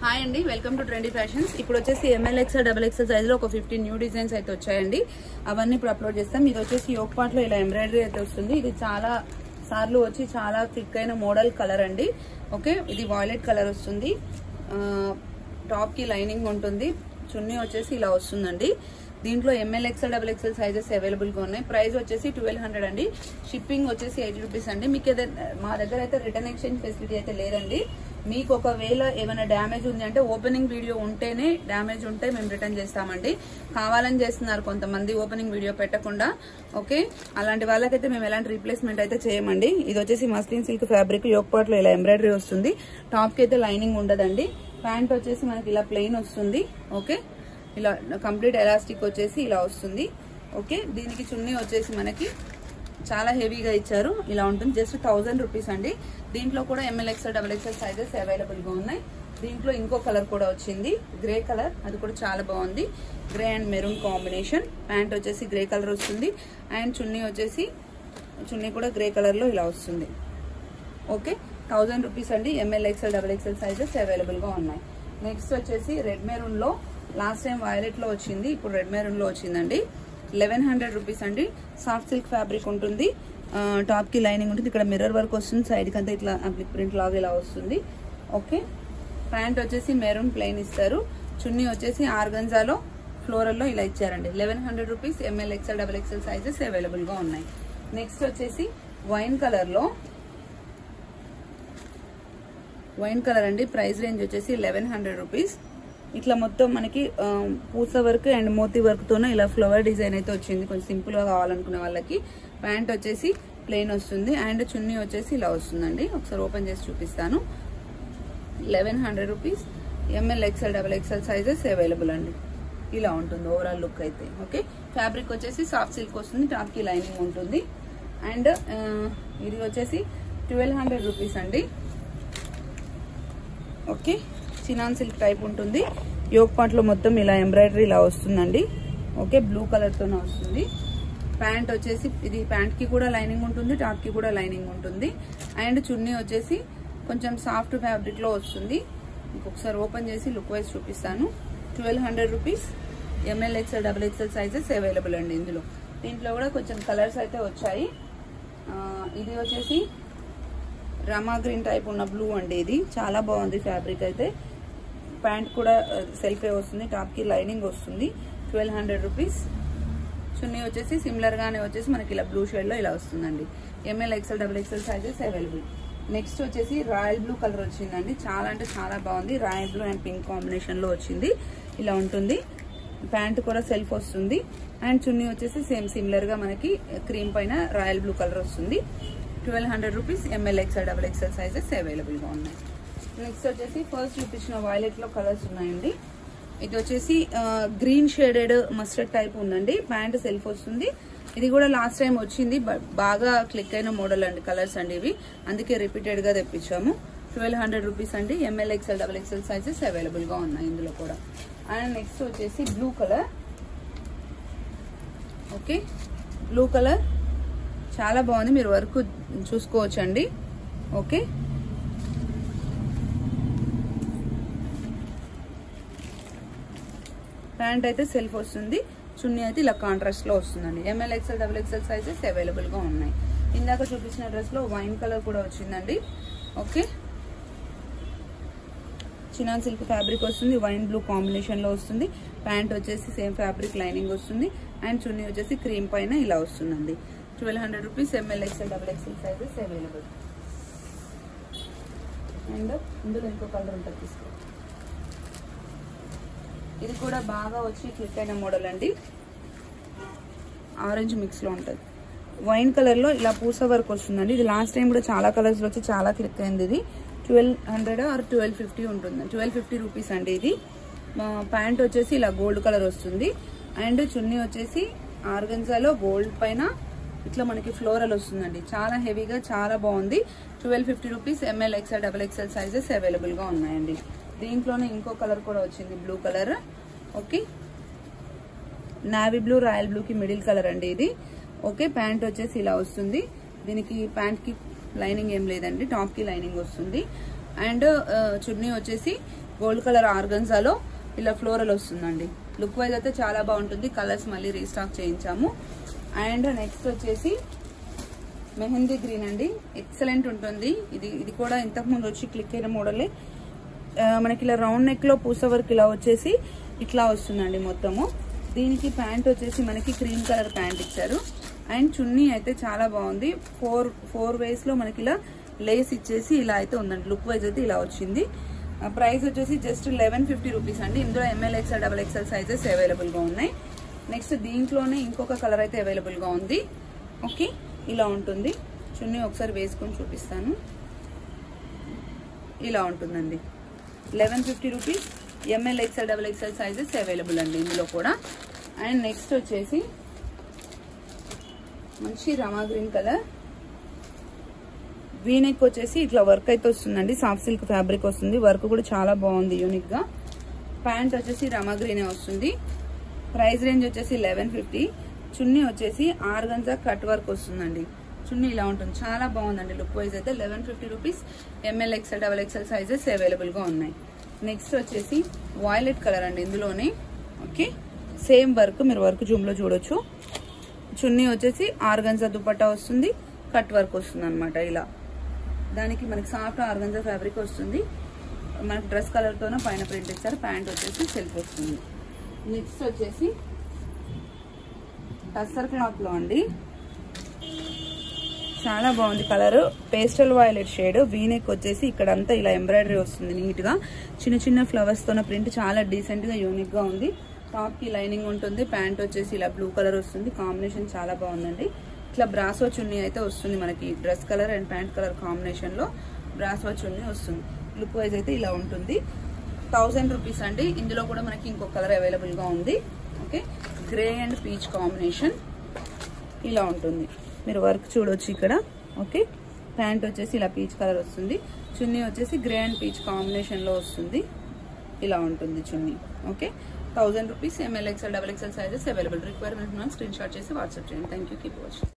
Hi అండి, welcome to trendy fashions. ఇప్పుడు వచ్చేసి ML XL XXL సైజ్ లో ఒక 15 న్యూ డిజైన్స్ అయితే వచ్చాయండి. అవన్నీ ఇప్పుడు అప్లోడ్ చేస్తాం. ఇది వచ్చేసి యోక్ పార్ట్ లో ఇలా ఎంబ్రాయిడరీ అయితే వస్తుంది. ఇది చాలా సార్లు వచ్చి చాలా థిక్ అయిన మోడల్ కలర్ అండి. ఓకే, ఇది వాయిలెట్ కలర్ వస్తుంది. టాప్ కి లైనింగ్ ఉంటుంది. చున్నీ వచ్చేసి ఇలా వస్తుందండి. దీంట్లో ML XL XXL sizes available గా ఉన్నాయి. ప్రైస్ వచ్చేసి 1200 అండి. షిప్పింగ్ వచ్చేసి 80 రూపీస్ అండి. మీకు మా దగ్గర అయితే రిటర్న్ ఎక్స్చేంజ్ ఫెసిలిటీ అయితే లేదండి. మీకు ఒకవేళ ఏమైనా డ్యామేజ్ ఉంది అంటే ఓపెనింగ్ వీడియో ఉంటేనే, డ్యామేజ్ ఉంటే మేము రిటర్న్ చేస్తామండి. కావాలని చేస్తున్నారు కొంతమంది ఓపెనింగ్ వీడియో పెట్టకుండా. ఓకే, అలాంటి వాళ్ళకైతే మేము ఎలాంటి రీప్లేస్మెంట్ అయితే చేయమండి. ఇది వచ్చేసి muslin silk fabric, yoke part లో ఇలా ఎంబ్రాయిడరీ వస్తుంది. టాప్ కి అయితే లైనింగ్ ఉండదండి. ప్యాంట్ వచ్చేసి మనకి ఇలా ప్లెయిన్ వస్తుంది. ఓకే, ఇలా కంప్లీట్ ఎలాస్టిక్ వచ్చేసి ఇలా వస్తుంది. ఓకే, దీనికి చున్నీ వచ్చేసి మనకి చాలా హెవీగా ఇచ్చారు. ఇలా ఉంటుంది. జస్ట్ 1000 రూపీస్ అండి. దీంట్లో కూడా ML XL XXL sizes available గా ఉన్నాయి. దీంట్లో ఇంకో కలర్ కూడా వచ్చింది, గ్రే కలర్. అది కూడా చాలా బాగుంది. Grey and maroon combination. Pant వచ్చేసి గ్రే కలర్ వస్తుంది. అండ్ చున్నీ వచ్చేసి కూడా గ్రే కలర్ లో ఇలా వస్తుంది. ఓకే, 1000 రూపీస్ అండి. ML XL XXL sizes available గా ఉన్నాయి. నెక్స్ట్ వచ్చేసి రెడ్ మెరూన్ లో, లాస్ట్ టైం వైలెట్ లో వచ్చింది, ఇప్పుడు రెడ్ మెరూన్ లో వచ్చిందండి. 1100 రూపీస్ అండి. సాఫ్ట్ సిల్క్ ఫ్యాబ్రిక్ ఉంటుంది. టాప్ కి లైనింగ్ ఉంటుంది. ఇక్కడ మిర్రర్ వర్క్ వస్తుంది. సైడ్ కి అంతా ఇట్లా ప్రింట్ లాగా ఇలా వస్తుంది. ఓకే, ప్యాంట్ వచ్చేసి మెరూన్ ప్లెయిన్ ఇస్తారు. చున్నీ వచ్చేసి ఆర్గంజాలో ఫ్లోరల్ లో ఇలా ఇచ్చారండి. 1100 rupees. ML XL XXL sizes available గా ఉన్నాయి. నెక్స్ట్ వచ్చేసి వైన్ కలర్ లో, వైన్ కలర్ అండి. ప్రైస్ రేంజ్ వచ్చేసి 1100 రూపీస్. ఇట్లా మొత్తం మనకి పూస వర్క్ అండ్ మోతీ వర్క్ తోనే ఇలా ఫ్లవర్ డిజైన్ అయితే వచ్చింది. కొంచెం సింపుల్ గా కావాలనుకునే వాళ్ళకి. ప్యాంట్ వచ్చేసి ప్లెయిన్ వస్తుంది. అండ్ చున్నీ వచ్చేసి ఇలా వస్తుందండి. ఒకసారి ఓపెన్ చేసి చూపిస్తాను. 1100 rupees. ML XL XXL sizes available అండి. ఇలా ఉంటుంది ఓవరాల్ లుక్ అయితే. ఓకే, ఫ్యాబ్రిక్ వచ్చేసి సాఫ్ట్ సిల్క్ వస్తుంది. టాప్ కి లైనింగ్ ఉంటుంది. అండ్ ఇది వచ్చేసి 1200 రూపీస్ అండి. ఓకే, చినాన్ సిల్క్ టైప్ ఉంటుంది. యోక్ పార్ట్ లో మొత్తం ఇలా ఎంబ్రాయిడరీ ఇలా వస్తుందండి. ఓకే, బ్లూ కలర్ తోనే వస్తుంది. ప్యాంట్ వచ్చేసి ఇది ప్యాంట్ కి కూడా లైనింగ్ ఉంటుంది, టాప్ కి కూడా లైనింగ్ ఉంటుంది. అండ్ చున్నీ వచ్చేసి కొంచెం సాఫ్ట్ ఫ్యాబ్రిక్ లో వస్తుంది. ఇంకొకసారి ఓపెన్ చేసి లుక్ వైజ్ చూపిస్తాను. 1200 rupees. ML XL XXL sizes available అండి. దీంట్లో కూడా కొంచెం కలర్స్ అయితే వచ్చాయి. ఇది వచ్చేసి రామా గ్రీన్ టైప్ ఉన్న బ్లూ అండి. ఇది చాలా బాగుంది ఫ్యాబ్రిక్ అయితే. ప్యాంట్ కూడా సెల్ఫే వస్తుంది. టాప్ కి లైనింగ్ వస్తుంది. 1200 రూపీస్. చున్నీ వచ్చేసి సిమిలర్ గానే వచ్చేసి మనకి ఇలా బ్లూ షేడ్ లో ఇలా వస్తుందండి. ML XL XXL sizes available. Next వచ్చేసి రాయల్ బ్లూ కలర్ వచ్చిందండి. చాలా అంటే చాలా బాగుంది. Royal blue and pink combination లో వచ్చింది. ఇలా ఉంటుంది. ప్యాంట్ కూడా సెల్ఫ్ వస్తుంది. అండ్ చున్నీ వచ్చేసి సేమ్ సిమిలర్ గా మనకి క్రీమ్ పైన రాయల్ బ్లూ కలర్ వస్తుంది. 1200 rupees. ML XL XXL sizes available గా ఉన్నాయి. నెక్స్ట్ వచ్చేసి ఫస్ట్ చూపించిన వైలెట్ లో కలర్స్ ఉన్నాయండి. ఇది వచ్చేసి గ్రీన్ షేడెడ్ మస్టర్డ్ టైప్ ఉందండి. ప్యాంట్ సెల్ఫ్ వస్తుంది. ఇది కూడా లాస్ట్ టైం వచ్చింది. బాగా క్లిక్ అయిన మోడల్ అండి, కలర్స్ అండి ఇవి. అందుకే రిపీటెడ్ గా తెప్పించాము. 1200 రూపీస్ అండి. ML XL XXL sizes available గా ఉన్నాయి ఇందులో కూడా. అండ్ నెక్స్ట్ వచ్చేసి blue colour. Okay, blue colour చాలా బాగుంది. మీరు వర్క్ చూసుకోవచ్చండి. ఓకే, ప్యాంట్ అయితే సెల్ఫ్ వస్తుంది. చున్నీ అయితే ఇలా కాంట్రాస్ట్ లో వస్తుందండి. ML XL XXL sizes available గా ఉన్నాయి. ఇందాక చూపించిన డ్రెస్ లో వైన్ కలర్ కూడా వచ్చిందండి. ఓకే, చినాన్ సిల్క్ ఫ్యాబ్రిక్ వస్తుంది. వైన్ బ్లూ కాంబినేషన్ లో వస్తుంది. ప్యాంట్ వచ్చేసి సేమ్ ఫ్యాబ్రిక్ లైనింగ్ వస్తుంది. అండ్ చున్నీ వచ్చేసి క్రీమ్ పైన ఇలా వస్తుందండి. 1200 rupees. ML XL XXL sizes available. And ఇందులో ఇంకో కలర్ ఉంటుంది, తీసుకో. ఇది కూడా బాగా వచ్చి క్లిక్ అయిన మోడల్ అండి. ఆరెంజ్ మిక్స్ లో ఉంటుంది. వైన్ కలర్ లో ఇలా పూస వర్క్ వస్తుందండి. ఇది లాస్ట్ టైం కూడా చాలా కలర్స్ లో వచ్చి చాలా క్లిక్ అయింది. ఇది 1200 ఆర్ 1250 ఉంటుంది. 1250 రూపీస్ అండి. ఇది ప్యాంట్ వచ్చేసి ఇలా గోల్డ్ కలర్ వస్తుంది. అండ్ చున్నీ వచ్చేసి ఆర్గన్జాలో గోల్డ్ పైన ఇట్లా మనకి ఫ్లోరల్ వస్తుందండి. చాలా హెవీగా చాలా బాగుంది. 1250 rupees. ML XL XXL sizes available గా ఉన్నాయండి. దీంట్లోనే ఇంకో కలర్ కూడా వచ్చింది, blue colour. Okay, navy blue royal blue కి మిడిల్ కలర్ అండి ఇది. ఓకే, ప్యాంట్ వచ్చేసి ఇలా వస్తుంది. దీనికి ప్యాంట్ కి లైనింగ్ ఏం లేదండి, టాప్ కి లైనింగ్ వస్తుంది. అండ్ చున్నీ వచ్చేసి గోల్డ్ కలర్ ఆర్గన్జాలో ఇలా ఫ్లోరల్ వస్తుందండి. లుక్ వైజ్ అయితే చాలా బాగుంటుంది. కలర్స్ మళ్ళీ రీస్టాక్ చేయించాము. అండ్ నెక్స్ట్ వచ్చేసి మెహందీ గ్రీన్ అండి. ఎక్సలెంట్ ఉంటుంది. ఇది కూడా ఇంతకుముందు వచ్చి క్లిక్ అయిన మోడలే. మనకి ఇలా రౌండ్ నెక్ లో పూస వర్క్ ఇలా వచ్చేసి ఇట్లా వస్తుందండి మొత్తము. దీనికి ప్యాంట్ వచ్చేసి మనకి క్రీమ్ కలర్ ప్యాంట్ ఇచ్చారు. అండ్ చున్నీ అయితే చాలా బాగుంది. ఫోర్ వేస్ లో మనకి ఇలా లేస్ ఇచ్చేసి ఇలా అయితే ఉందండి. లుక్ వైజ్ అయితే ఇలా వచ్చింది. ప్రైస్ వచ్చేసి జస్ట్ 1150 రూపీస్ అండి. ఇందులో ML XL XXL sizes available గా ఉన్నాయి. నెక్స్ట్ దీంట్లోనే ఇంకొక కలర్ అయితే అవైలబుల్ గా ఉంది. ఓకే, ఇలా ఉంటుంది. చున్నీ ఒకసారి వేసుకొని చూపిస్తాను. ఇలా ఉంటుందండి. 1150 rupees. ML XL XXL sizes available అండి ఇందులో కూడా. అండ్ నెక్స్ట్ వచ్చేసి మంచి రమా గ్రీన్ కలర్. వీనెక్ వచ్చేసి ఇట్లా వర్క్ అయితే వస్తుందండి. సాఫ్ట్ సిల్క్ ఫ్యాబ్రిక్ వస్తుంది. వర్క్ కూడా చాలా బాగుంది యూనిక్ గా. ప్యాంట్ వచ్చేసి రమా గ్రీనే వస్తుంది. ప్రైస్ రేంజ్ వచ్చేసి 1150. చున్నీ వచ్చేసి ఆర్గంజా కట్ వర్క్ వస్తుందండి. చున్నీ ఇలా ఉంటుంది. చాలా బాగుందండి లుక్ వైజ్ అయితే. 1150 rupees. ML XL XXL sizes available గా ఉన్నాయి. నెక్స్ట్ వచ్చేసి వాయిలెట్ కలర్ అండి ఇందులోనే. ఓకే, సేమ్ వర్క్, మీరు వర్క్ జూమ్ లో చూడొచ్చు. చున్నీ వచ్చేసి ఆర్గంజా దుపట్టా వస్తుంది. కట్ వర్క్ వస్తుంది అనమాట. ఇలా దానికి మనకి సాఫ్ట్ ఆర్గంజా ఫ్యాబ్రిక్ వస్తుంది. మనకి డ్రెస్ కలర్ తోనే పైన ప్రింట్ ఇచ్చారు. ప్యాంట్ వచ్చేసి సెల్ఫ్ వస్తుంది. నెక్స్ట్ వచ్చేసి టస్సర్ క్లాత్ లో అండి. చాలా బాగుంది colour. Pastel violet shade. V-neck వచ్చేసి ఇక్కడ అంతా ఇలా ఎంబ్రాయిడరీ వస్తుంది నీట్ గా. చిన్న చిన్న ఫ్లవర్స్ తోన ప్రింట్ చాలా డీసెంట్ గా యూనిక్ గా ఉంది. టాప్ కి లైనింగ్ ఉంటుంది. ప్యాంట్ వచ్చేసి ఇలా బ్లూ కలర్ వస్తుంది. కాంబినేషన్ చాలా బాగుందండి. ఇట్లా బ్రాసో చున్నీ అయితే వస్తుంది మనకి. Dress colour and pant colour combination లో బ్రాసో చున్నీ వస్తుంది. లుక్ వైజ్ అయితే ఇలా ఉంటుంది. 1000 రూపీస్ అండి. ఇందులో కూడా మనకి ఇంకొక కలర్ అవైలబుల్ గా ఉంది. Okay, grey and peach combination ఇలా ఉంటుంది. మీరు వర్క్ చూడొచ్చు ఇక్కడ. ఓకే, ప్యాంట్ వచ్చేసి ఇలా పీచ్ కలర్ వస్తుంది. చున్నీ వచ్చేసి గ్రే అండ్ పీచ్ కాంబినేషన్ లో వస్తుంది. ఇలా ఉంటుంది చున్నీ. Okay, 1000 rupees. ML XL XXL sizes available. Requirement screen shot చేసి వాట్సాప్ చేయండి. Thank you. Keep watching.